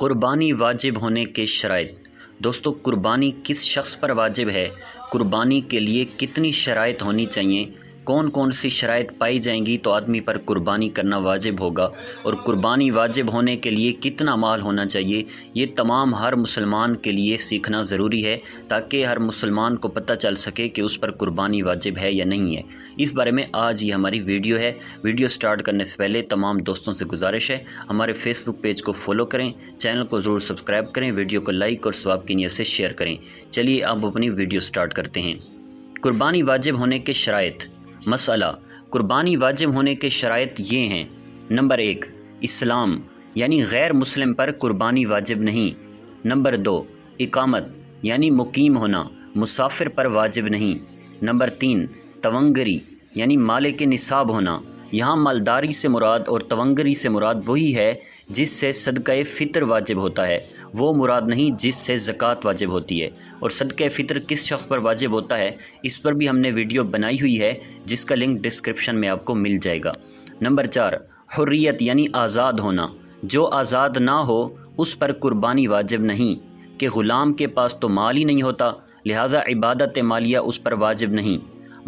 قربانی واجب ہونے کے شرائط۔ دوستو، قربانی کس شخص پر واجب ہے؟ قربانی کے لیے کتنی شرائط ہونی چاہیے؟ کون کون سی شرائط پائی جائیں گی تو آدمی پر قربانی کرنا واجب ہوگا؟ اور قربانی واجب ہونے کے لیے کتنا مال ہونا چاہیے؟ یہ تمام ہر مسلمان کے لیے سیکھنا ضروری ہے تاکہ ہر مسلمان کو پتہ چل سکے کہ اس پر قربانی واجب ہے یا نہیں ہے۔ اس بارے میں آج یہ ہماری ویڈیو ہے۔ ویڈیو سٹارٹ کرنے سے پہلے تمام دوستوں سے گزارش ہے ہمارے فیس بک پیج کو فالو کریں، چینل کو ضرور سبسکرائب کریں، ویڈیو کو لائک اور ثواب کی نیت سے شیئر کریں۔ چلیے اب اپنی ویڈیو سٹارٹ کرتے ہیں۔ قربانی واجب ہونے کے شرائط۔ مسئلہ: قربانی واجب ہونے کے شرائط یہ ہیں۔ نمبر 1، اسلام، یعنی غیر مسلم پر قربانی واجب نہیں۔ نمبر 2، اقامت، یعنی مقیم ہونا، مسافر پر واجب نہیں۔ نمبر 3، تونگری، یعنی مالک نصاب ہونا۔ یہاں مالداری سے مراد اور تونگری سے مراد وہی ہے جس سے صدقہ فطر واجب ہوتا ہے، وہ مراد نہیں جس سے زکوٰۃ واجب ہوتی ہے۔ اور صدقہ فطر کس شخص پر واجب ہوتا ہے اس پر بھی ہم نے ویڈیو بنائی ہوئی ہے جس کا لنک ڈسکرپشن میں آپ کو مل جائے گا۔ نمبر 4، حریت، یعنی آزاد ہونا۔ جو آزاد نہ ہو اس پر قربانی واجب نہیں، کہ غلام کے پاس تو مال ہی نہیں ہوتا لہٰذا عبادت مالیہ اس پر واجب نہیں۔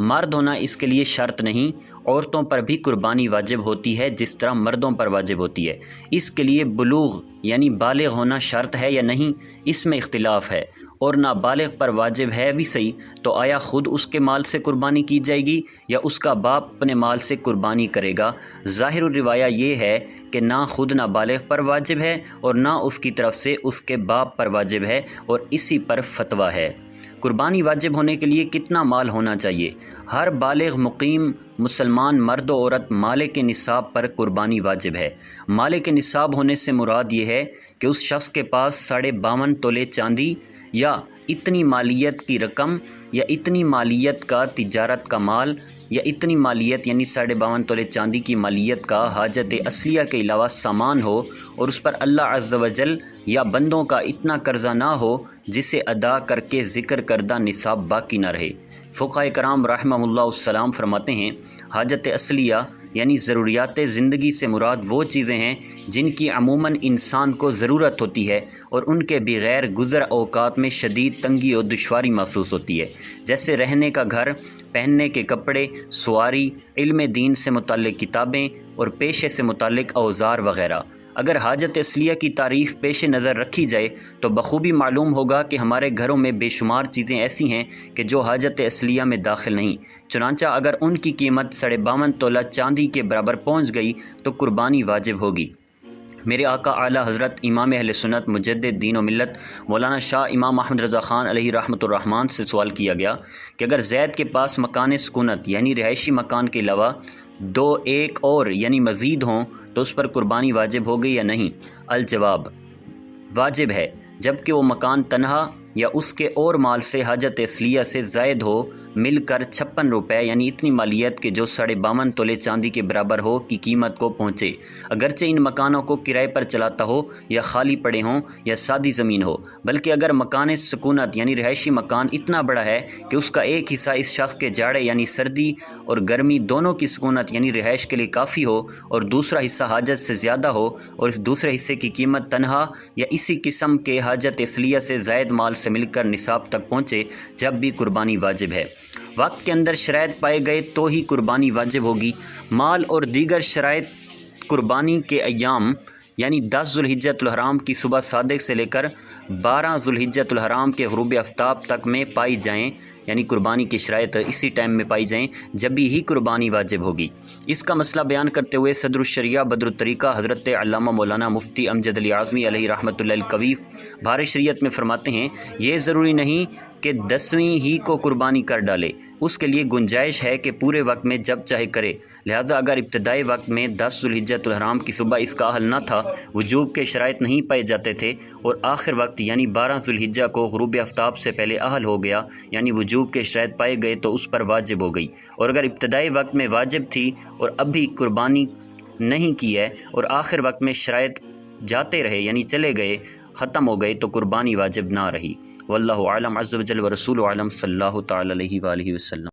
مرد ہونا اس کے لیے شرط نہیں، عورتوں پر بھی قربانی واجب ہوتی ہے جس طرح مردوں پر واجب ہوتی ہے۔ اس کے لیے بلوغ، یعنی بالغ ہونا شرط ہے یا نہیں، اس میں اختلاف ہے۔ اور نابالغ پر واجب ہے بھی صحیح، تو آیا خود اس کے مال سے قربانی کی جائے گی یا اس کا باپ اپنے مال سے قربانی کرے گا؟ ظاہر الروایہ یہ ہے کہ نہ خود نابالغ پر واجب ہے اور نہ اس کی طرف سے اس کے باپ پر واجب ہے، اور اسی پر فتویٰ ہے۔ قربانی واجب ہونے کے لیے کتنا مال ہونا چاہیے؟ ہر بالغ مقیم مسلمان مرد و عورت مالک نصاب پر قربانی واجب ہے۔ مالک نصاب ہونے سے مراد یہ ہے کہ اس شخص کے پاس 52.5 تولے چاندی یا اتنی مالیت کی رقم یا اتنی مالیت کا تجارت کا مال یا اتنی مالیت یعنی 52.5 تولے چاندی کی مالیت کا حاجت اصلیہ کے علاوہ سامان ہو، اور اس پر اللہ عز و جل یا بندوں کا اتنا قرضہ نہ ہو جسے ادا کر کے ذکر کردہ نصاب باقی نہ رہے۔ فقہاء کرام رحمہ اللہ السلام فرماتے ہیں، حاجت اصلیہ یعنی ضروریات زندگی سے مراد وہ چیزیں ہیں جن کی عموماً انسان کو ضرورت ہوتی ہے اور ان کے بغیر گزر اوقات میں شدید تنگی اور دشواری محسوس ہوتی ہے، جیسے رہنے کا گھر، پہننے کے کپڑے، سواری، علم دین سے متعلق کتابیں اور پیشے سے متعلق اوزار وغیرہ۔ اگر حاجت اصلیہ کی تعریف پیش نظر رکھی جائے تو بخوبی معلوم ہوگا کہ ہمارے گھروں میں بے شمار چیزیں ایسی ہیں کہ جو حاجت اصلیہ میں داخل نہیں، چنانچہ اگر ان کی قیمت 52.5 تولہ چاندی کے برابر پہنچ گئی تو قربانی واجب ہوگی۔ میرے آقا اعلیٰ حضرت امام اہل سنت مجدد دین و ملت مولانا شاہ امام احمد رضا خان علیہ رحمۃ الرحمن سے سوال کیا گیا کہ اگر زید کے پاس مکان سکونت یعنی رہائشی مکان کے علاوہ ایک اور یعنی مزید ہوں تو اس پر قربانی واجب ہوگی یا نہیں؟ الجواب: واجب ہے، جبکہ وہ مکان تنہا یا اس کے اور مال سے حاجت اصلیہ سے زائد ہو، مل کر 56 روپے یعنی اتنی مالیت کے جو 52.5 تولے چاندی کے برابر ہو کی قیمت کو پہنچے، اگرچہ ان مکانوں کو کرائے پر چلاتا ہو یا خالی پڑے ہوں یا سادی زمین ہو۔ بلکہ اگر مکان سکونت یعنی رہائشی مکان اتنا بڑا ہے کہ اس کا ایک حصہ اس شخص کے جاڑے یعنی سردی اور گرمی دونوں کی سکونت یعنی رہائش کے لیے کافی ہو، اور دوسرا حصہ حاجت سے زیادہ ہو، اور اس دوسرے حصے کی قیمت تنہا یا اسی قسم کے حاجت اصلیہ سے زائد مال سے مل کر نصاب تک پہنچے، جب بھی قربانی واجب ہے۔ وقت کے اندر شرائط پائے گئے تو ہی قربانی واجب ہوگی۔ مال اور دیگر شرائط قربانی کے ایام یعنی 10 ذوالحجۃ الحرام کی صبح صادق سے لے کر 12 ذوالحجۃ الحرام کے غروب آفتاب تک میں پائی جائیں، یعنی قربانی کی شرائط اسی ٹائم میں پائی جائیں جب بھی ہی قربانی واجب ہوگی۔ اس کا مسئلہ بیان کرتے ہوئے صدر الشریعہ بدر الطریقہ حضرت علامہ مولانا مفتی امجد علی اعظمی علیہ رحمۃ اللہ القوی بھار شریعت میں فرماتے ہیں، یہ ضروری نہیں کہ 10ویں ہی کو قربانی کر ڈالے، اس کے لیے گنجائش ہے کہ پورے وقت میں جب چاہے کرے۔ لہٰذا اگر ابتدائی وقت میں 10 ذوالحجۃ الحرام کی صبح اس کا اہل نہ تھا، وجوب کے شرائط نہیں پائے جاتے تھے، اور آخر وقت یعنی 12 ذوالحجہ کو غروب آفتاب سے پہلے اہل ہو گیا یعنی وجوب کے شرائط پائے گئے تو اس پر واجب ہو گئی۔ اور اگر ابتدائی وقت میں واجب تھی اور اب بھی قربانی نہیں کی ہے اور آخر وقت میں شرائط جاتے رہے یعنی چلے گئے، ختم ہو گئے، تو قربانی واجب نہ رہی۔ واللہ اعلم عز و جل و رسول عالم صلی اللہ تعالی علیہ وآلہ وسلم۔